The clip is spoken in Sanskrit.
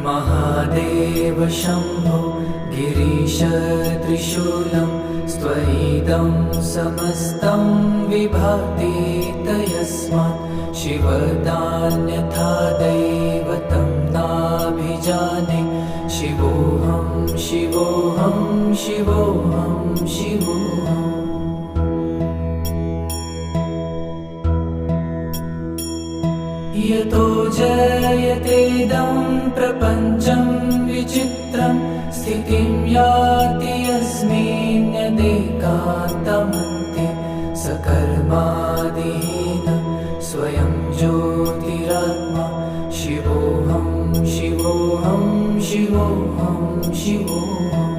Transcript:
महादेव शम्भो गिरीश त्रिशूलं स्वैदं समस्तं विभाति तयस्मात् शिवदान्यथा दैवतं नाभिजाने शिवोऽहं शिवोऽहं शिवोऽहं शिवोऽहम् यतो जयतेदं प्रपञ्चं विचित्रं स्थितिं याति यस्मिन्नेकान्तमन्ते सकर्मादिहीनं स्वयं ज्योतिरात्मा शिवोऽहं शिवोऽहं शिवोऽहं शिवोऽहम्